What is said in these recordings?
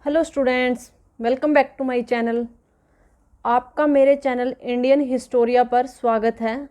Hello students, welcome back to my channel. आपका मेरे channel Indian Historia पर स्वागत है।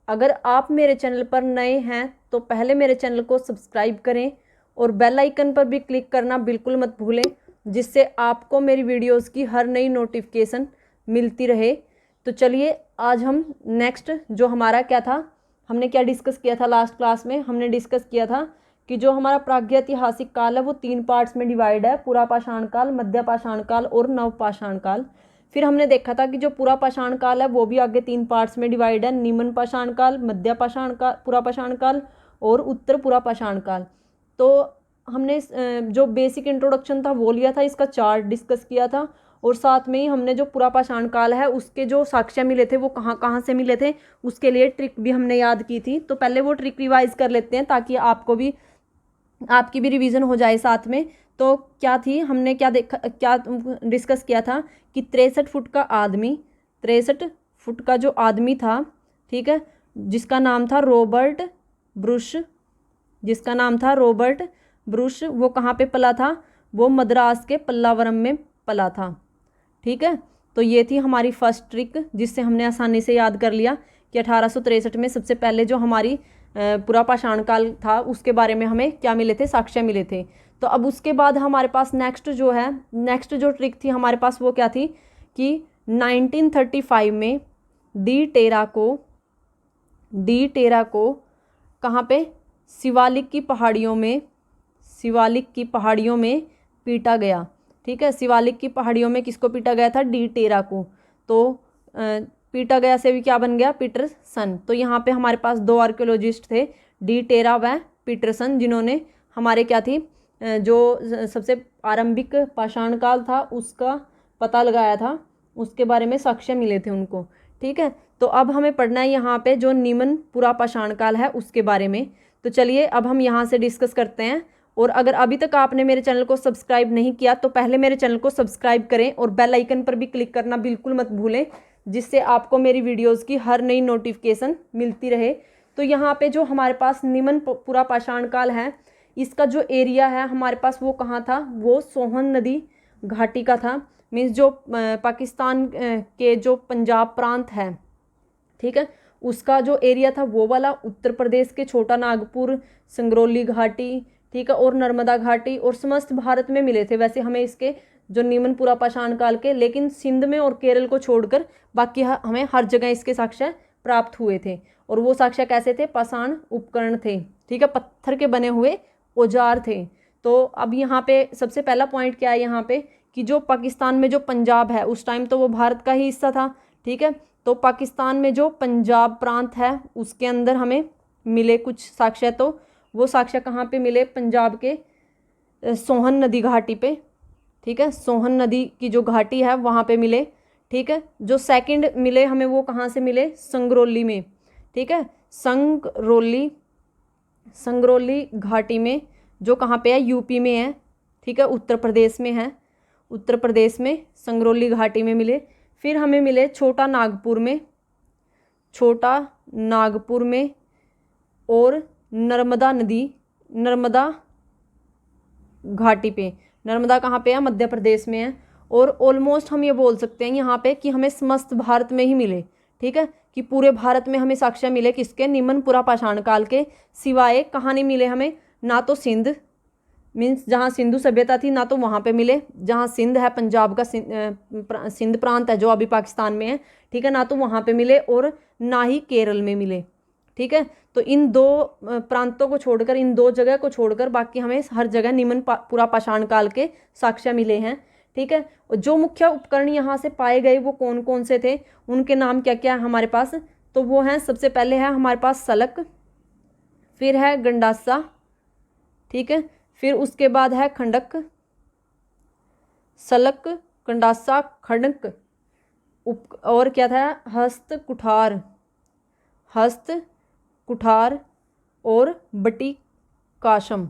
अगर आप मेरे चैनल पर नए हैं तो पहले मेरे चैनल को सब्सक्राइब करें और बेल आइकन पर भी क्लिक करना बिल्कुल मत भूलें, जिससे आपको मेरी वीडियोस की हर नई नोटिफिकेशन मिलती रहे। तो चलिए आज हम नेक्स्ट जो हमारा क्या था, हमने क्या डिस्कस किया था लास्ट क्लास में। हमने डिस्कस किया था कि जो हमारा प्रागैतिहासिक काल है वो 3 पार्ट्स में डिवाइड है, पुरापाषाण काल, मध्यपाषाण काल और नवपाषाण काल। फिर हमने देखा था कि जो पुरापाषाण काल है वो भी आगे 3 पार्ट्स में डिवाइड है, निम्न पाषाण काल, मध्यपाषाण काल, पुरापाषाण काल और उत्तर पुरापाषाण काल। तो हमने जो बेसिक इंट्रोडक्शन था वो लिया था, इसका चार्ट डिस्कस किया था और साथ में ही हमने जो पुरापाषाण काल है उसके जो साक्ष्य मिले थे वो कहाँ कहाँ से मिले थे उसके लिए ट्रिक भी हमने याद की थी। तो पहले वो ट्रिक रिवाइज कर लेते हैं ताकि आपकी भी रिवीजन हो जाए साथ में। तो क्या थी, हमने क्या देखा, क्या डिस्कस किया था कि 63 फुट का आदमी, 63 फुट का जो आदमी था, ठीक है, जिसका नाम था रॉबर्ट ब्रुश, जिसका नाम था रॉबर्ट ब्रुश, वो कहाँ पे पला था? वो मद्रास के पल्लावरम में पला था। ठीक है, तो ये थी हमारी फर्स्ट ट्रिक जिससे हमने आसानी से याद कर लिया कि 1863 में सबसे पहले जो हमारी पुरापाषाण काल था उसके बारे में हमें क्या मिले थे, साक्ष्य मिले थे। तो अब उसके बाद हमारे पास नेक्स्ट जो ट्रिक थी हमारे पास वो क्या थी कि 1935 में डी टेरा को कहाँ पे? शिवालिक की पहाड़ियों में पीटा गया। ठीक है, शिवालिक की पहाड़ियों में किसको पीटा गया था? डी टेरा को। तो पीटा गया से भी क्या बन गया? पीटरसन। तो यहाँ पे हमारे पास 2 आर्कियोलॉजिस्ट थे, डी टेरा व पीटरसन, जिन्होंने हमारे क्या थी, जो सबसे आरंभिक पाषाण काल था उसका पता लगाया था, उसके बारे में साक्ष्य मिले थे उनको। ठीक है, तो अब हमें पढ़ना है यहाँ पे जो निम्न पुरापाषाण काल है उसके बारे में। तो चलिए अब हम यहाँ से डिस्कस करते हैं। और अगर अभी तक आपने मेरे चैनल को सब्सक्राइब नहीं किया तो पहले मेरे चैनल को सब्सक्राइब करें और बेल आइकन पर भी क्लिक करना बिल्कुल मत भूलें, जिससे आपको मेरी वीडियोस की हर नई नोटिफिकेशन मिलती रहे। तो यहाँ पे जो हमारे पास निम्न पुरापाषाण काल है, इसका जो एरिया है हमारे पास वो कहाँ था? वो सोहन नदी घाटी का था। मीन्स जो पाकिस्तान के जो पंजाब प्रांत है, ठीक है, उसका जो एरिया था वो वाला, उत्तर प्रदेश के छोटा नागपुर, संगरौली घाटी, ठीक है, और नर्मदा घाटी, और समस्त भारत में मिले थे वैसे हमें इसके जो निम्न पुरापाषाण काल के, लेकिन सिंध में और केरल को छोड़कर बाकी हमें हर जगह इसके साक्ष्य प्राप्त हुए थे। और वो साक्ष्य कैसे थे? पाषाण उपकरण थे, ठीक है, पत्थर के बने हुए औजार थे। तो अब यहाँ पे सबसे पहला पॉइंट क्या है यहाँ पे कि जो पाकिस्तान में जो पंजाब है उस टाइम तो वो भारत का ही हिस्सा था। ठीक है, तो पाकिस्तान में जो पंजाब प्रांत है उसके अंदर हमें मिले कुछ साक्ष्य। तो वो साक्ष्य कहाँ पे मिले? पंजाब के सोहन नदी घाटी पे। ठीक है, सोहन नदी की जो घाटी है वहाँ पे मिले। ठीक है, जो सेकंड मिले हमें वो कहाँ से मिले? संगरौली में। ठीक है, संगरौली घाटी में, जो कहाँ पे है? यूपी में है। ठीक है, उत्तर प्रदेश में है, उत्तर प्रदेश में संगरौली घाटी में मिले। फिर हमें मिले छोटा नागपुर में और नर्मदा घाटी पे। नर्मदा कहाँ पे है? मध्य प्रदेश में है। और ऑलमोस्ट हम ये बोल सकते हैं यहाँ पे कि हमें समस्त भारत में ही मिले। ठीक है, कि पूरे भारत में हमें साक्ष्य मिले किसके? निम्न पुरापाषाण काल के। सिवाय कहाँ नहीं मिले हमें? ना तो सिंध, मीन्स जहाँ सिंधु सभ्यता थी, ना तो वहाँ पे मिले। जहाँ सिंध है, पंजाब का सिंध प्रांत है जो अभी पाकिस्तान में है, ठीक है, ना तो वहाँ पे मिले और ना ही केरल में मिले। ठीक है, तो इन 2 प्रांतों को छोड़कर, इन 2 जगह को छोड़कर बाकी हमें हर जगह निम्न पुरापाषाण काल के साक्ष्य मिले हैं। ठीक है, जो मुख्य उपकरण यहाँ से पाए गए वो कौन कौन से थे, उनके नाम क्या क्या है हमारे पास? तो वो हैं, सबसे पहले है हमारे पास सलक, फिर है गंडासा, ठीक है, फिर उसके बाद है खंडक, सलक, कंडासा, खड़क, और क्या था? हस्त कुठार और बटी काशम।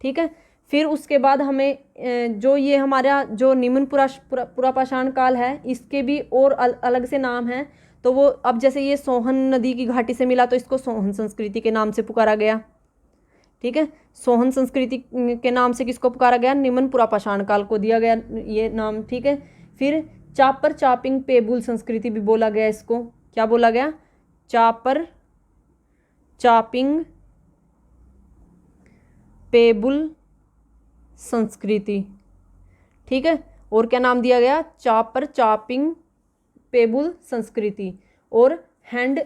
ठीक है, फिर उसके बाद हमें जो ये हमारा जो निम्न पुरापाषाण काल है इसके भी और अलग से नाम हैं। तो वो अब जैसे ये सोहन नदी की घाटी से मिला तो इसको सोहन संस्कृति के नाम से पुकारा गया। ठीक है। सोहन संस्कृति के नाम से किसको पुकारा गया? निम्न पुरापाषाण काल को दिया गया ये नाम, ठीक है। फिर चापर चापिंग पेबुल संस्कृति भी बोला गया इसको। क्या बोला गया? चापर चापिंग पेबुल संस्कृति, ठीक है। और क्या नाम दिया गया? चापर चापिंग पेबुल संस्कृति। और हैंड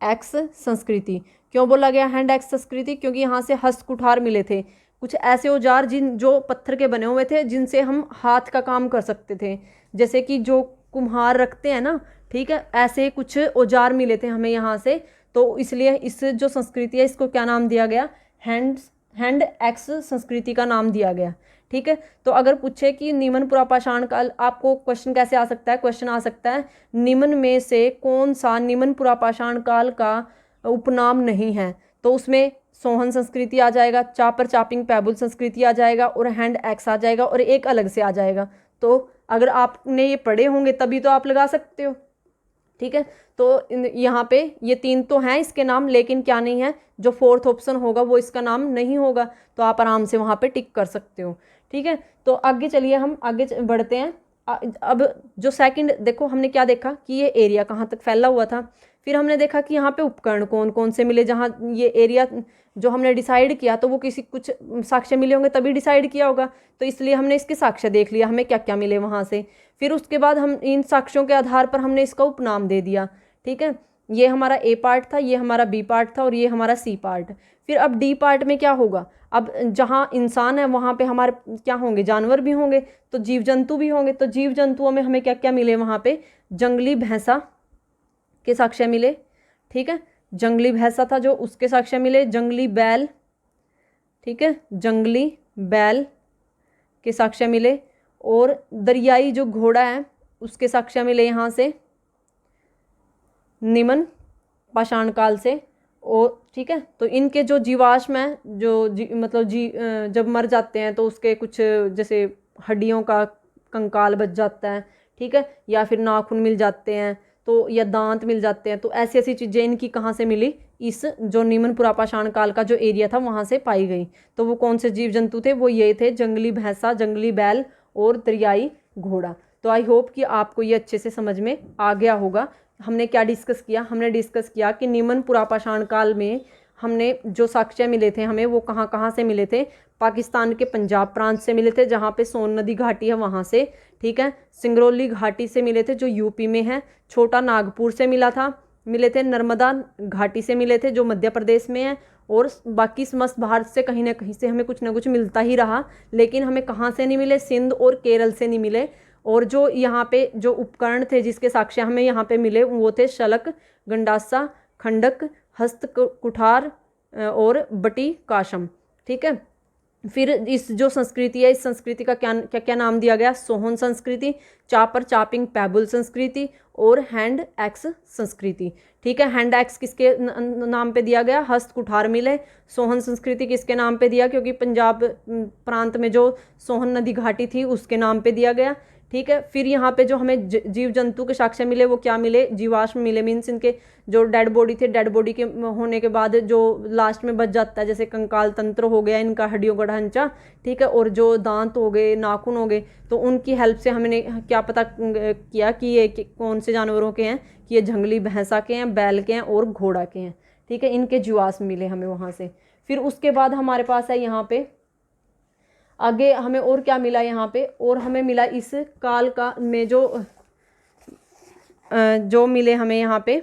एक्स संस्कृति। क्यों बोला गया हैंड एक्स संस्कृति? क्योंकि यहाँ से हस्त कुठार मिले थे, कुछ ऐसे औजार जो पत्थर के बने हुए थे, जिनसे हम हाथ का काम कर सकते थे, जैसे कि जो कुम्हार रखते हैं ना, ठीक है, ऐसे कुछ औजार मिले थे हमें यहाँ से। तो इसलिए इस जो संस्कृति है इसको क्या नाम दिया गया? हैंड एक्स संस्कृति का नाम दिया गया, ठीक है। तो अगर पूछे कि निम्न पुरापाषाण काल, आपको क्वेश्चन कैसे आ सकता है? क्वेश्चन आ सकता है निम्न में से कौन सा निम्न पुरापाषाण काल का उपनाम नहीं है? तो उसमें सोहन संस्कृति आ जाएगा, चापर चापिंग पेबुल संस्कृति आ जाएगा, और हैंड एक्स आ जाएगा, और एक अलग से आ जाएगा। तो अगर आपने ये पढ़े होंगे तभी तो आप लगा सकते हो, ठीक है। तो यहाँ पे ये 3 तो हैं इसके नाम, लेकिन क्या नहीं है? जो 4th ऑप्शन होगा वो इसका नाम नहीं होगा। तो आप आराम से वहाँ पे टिक कर सकते हो, ठीक है। तो आगे चलिए, हम आगे बढ़ते हैं। अब जो सेकंड देखो, हमने क्या देखा कि ये एरिया कहाँ तक फैला हुआ था। फिर हमने देखा कि यहाँ पे उपकरण कौन कौन से मिले, जहाँ ये एरिया जो हमने डिसाइड किया तो वो किसी कुछ साक्ष्य मिले होंगे तभी डिसाइड किया होगा। तो इसलिए हमने इसके साक्ष्य देख लिया, हमें क्या क्या मिले वहाँ से। फिर उसके बाद हम इन साक्ष्यों के आधार पर हमने इसका उपनाम दे दिया, ठीक है। ये हमारा ए पार्ट था, ये हमारा बी पार्ट था, और ये हमारा सी पार्ट। फिर अब डी पार्ट में क्या होगा? अब जहाँ इंसान है वहाँ पे हमारे क्या होंगे? जानवर भी होंगे, तो जीव जंतु भी होंगे। तो जीव जंतुओं में हमें क्या क्या मिले वहाँ पे? जंगली भैंसा के साक्ष्य मिले, ठीक है। जंगली भैंसा था जो, उसके साक्ष्य मिले। जंगली बैल, ठीक है, जंगली बैल के साक्ष्य मिले। और दरियाई जो घोड़ा है उसके साक्ष्य मिले यहाँ से निम्न पाषाण काल से। और ठीक है, तो इनके जो जीवाश्म है, जो जब मर जाते हैं तो उसके कुछ जैसे हड्डियों का कंकाल बच जाता है, ठीक है, या फिर नाखून मिल जाते हैं, तो या दांत मिल जाते हैं। तो ऐसी ऐसी चीज़ें इनकी कहाँ से मिली? इस जो निम्न पुरापाषाण काल का जो एरिया था वहाँ से पाई गई। तो वो कौन से जीव जंतु थे? वो ये थे, जंगली भैंसा, जंगली बैल और दरियाई घोड़ा। तो आई होप कि आपको ये अच्छे से समझ में आ गया होगा। हमने क्या डिस्कस किया? हमने डिस्कस किया कि निम्न पुरापाषाण काल में हमने जो साक्ष्य मिले थे हमें, वो कहाँ कहाँ से मिले थे? पाकिस्तान के पंजाब प्रांत से मिले थे, जहाँ पे सोन नदी घाटी है वहाँ से, ठीक है। सिंगरौली घाटी से मिले थे जो यूपी में है। छोटा नागपुर से मिले थे। नर्मदा घाटी से मिले थे जो मध्य प्रदेश में है। और बाकी समस्त भारत से कहीं ना कहीं से हमें कुछ ना कुछ मिलता ही रहा, लेकिन हमें कहाँ से नहीं मिले? सिंध और केरल से नहीं मिले। और जो यहाँ पे जो उपकरण थे जिसके साक्ष्य हमें यहाँ पे मिले, वो थे शलक, गंडासा, खंडक, हस्त कुठार और बटी काशम, ठीक है। फिर इस जो संस्कृति है, इस संस्कृति का क्या क्या क्या नाम दिया गया? सोहन संस्कृति, चापर चापिंग पेबुल संस्कृति और हैंड एक्स संस्कृति, ठीक है। हैंड एक्स किसके नाम पे दिया गया? हस्त कुठार मिले। सोहन संस्कृति किसके नाम पे दिया? क्योंकि पंजाब प्रांत में जो सोहन नदी घाटी थी उसके नाम पे दिया गया, ठीक है। फिर यहाँ पे जो हमें जीव जंतु के साक्ष्य मिले, वो क्या मिले? जीवाश्म मिले। मीन्स इनके जो डेड बॉडी थे, डेड बॉडी के होने के बाद जो लास्ट में बच जाता है, जैसे कंकाल तंत्र हो गया इनका, हड्डियों का ढांचा, ठीक है, और जो दांत हो गए, नाखून हो गए, तो उनकी हेल्प से हमने क्या पता किया कि ये कौन से जानवरों के हैं, कि ये जंगली भैंसा के हैं, बैल के हैं और घोड़ा के हैं, ठीक है। इनके जीवाश्म मिले हमें वहाँ से। फिर उसके बाद हमारे पास है यहाँ पे आगे हमें और क्या मिला यहाँ पे? और हमें मिला इस काल का में जो मिले हमें यहाँ पे,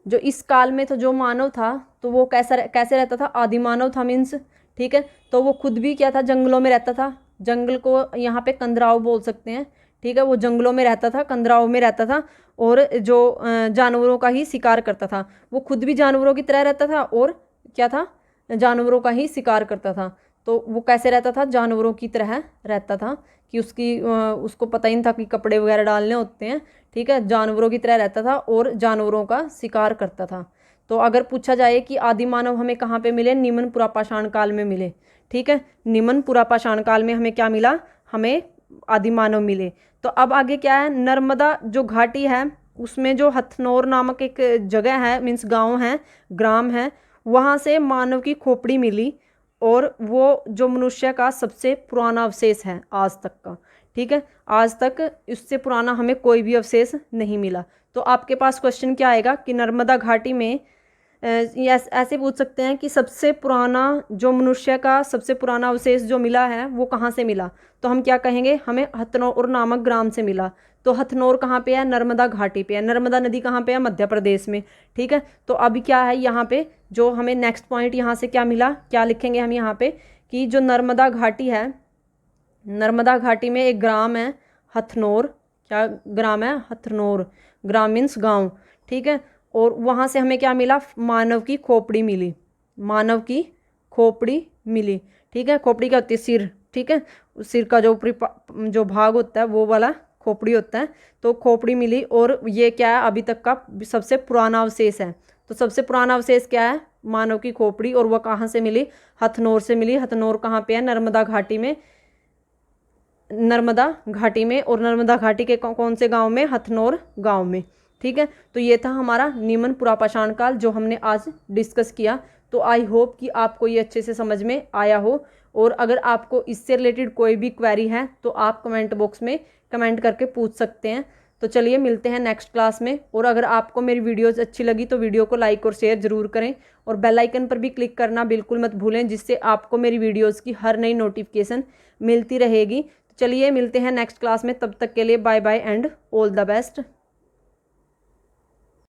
जो इस काल में तो जो मानव था तो वो कैसे रहता था? आदि मानव था मीन्स, ठीक है। तो वो खुद भी क्या था? जंगलों में रहता था। जंगल को यहाँ पे कंदराव बोल सकते हैं, ठीक है। वो जंगलों में रहता था, कंदराव में रहता था, और जो जानवरों का ही शिकार करता था। वो खुद भी जानवरों की तरह रहता था और क्या था? जानवरों का ही शिकार करता था। तो वो कैसे रहता था? जानवरों की तरह रहता था, कि उसको पता ही नहीं था कि कपड़े वगैरह डालने होते हैं, ठीक है। जानवरों की तरह रहता था और जानवरों का शिकार करता था। तो अगर पूछा जाए कि आदि मानव हमें कहाँ पे मिले? निम्न पुरापाषाण काल में मिले, ठीक है। निम्न पुरापाषाण काल में हमें क्या मिला? हमें आदि मानव मिले। तो अब आगे क्या है? नर्मदा जो घाटी है उसमें जो हथनोर नामक एक जगह है, मीन्स गाँव है, ग्राम है, वहाँ से मानव की खोपड़ी मिली और वो जो मनुष्य का सबसे पुराना अवशेष है आज तक का, ठीक है। आज तक इससे पुराना हमें कोई भी अवशेष नहीं मिला। तो आपके पास क्वेश्चन क्या आएगा कि नर्मदा घाटी में ऐसे पूछ सकते हैं कि सबसे पुराना जो मनुष्य का सबसे पुराना अवशेष जो मिला है वो कहाँ से मिला, तो हम क्या कहेंगे, हमें हथनौर नामक ग्राम से मिला। तो हथनौर कहाँ पे है, नर्मदा घाटी पे है। नर्मदा नदी कहाँ पे है, मध्य प्रदेश में, ठीक है। तो अभी क्या है यहाँ पे जो हमें नेक्स्ट पॉइंट यहाँ से क्या मिला, क्या लिखेंगे हम यहाँ पे कि जो नर्मदा घाटी है, नर्मदा घाटी में एक ग्राम है हथनौर। क्या ग्राम है, हथनौर। ग्राम मीन्स गाँव, ठीक है। और वहाँ से हमें क्या मिला, मानव की खोपड़ी मिली, मानव की खोपड़ी मिली, ठीक है। खोपड़ी क्या होती है, सिर, ठीक है। सिर का जो जो भाग होता है वो वाला खोपड़ी होता है। तो खोपड़ी मिली और ये क्या है, अभी तक का सबसे पुराना अवशेष है। तो सबसे पुराना अवशेष क्या है, मानव की खोपड़ी, और वह कहाँ से मिली, हथनौर से मिली। हथनौर कहाँ पे है, नर्मदा घाटी में, नर्मदा घाटी में। और नर्मदा घाटी के कौन से गांव में, हथनौर गांव में, ठीक है। तो ये था हमारा निम्न पुरापाषाण काल जो हमने आज डिस्कस किया। तो आई होप कि आपको ये अच्छे से समझ में आया हो। और अगर आपको इससे रिलेटेड कोई भी क्वेरी है तो आप कमेंट बॉक्स में कमेंट करके पूछ सकते हैं। तो चलिए मिलते हैं नेक्स्ट क्लास में। और अगर आपको मेरी वीडियोज़ अच्छी लगी तो वीडियो को लाइक और शेयर ज़रूर करें, और बेल आइकन पर भी क्लिक करना बिल्कुल मत भूलें, जिससे आपको मेरी वीडियोज़ की हर नई नोटिफिकेशन मिलती रहेगी। चलिए मिलते हैं नेक्स्ट क्लास में, तब तक के लिए bye bye and all the best.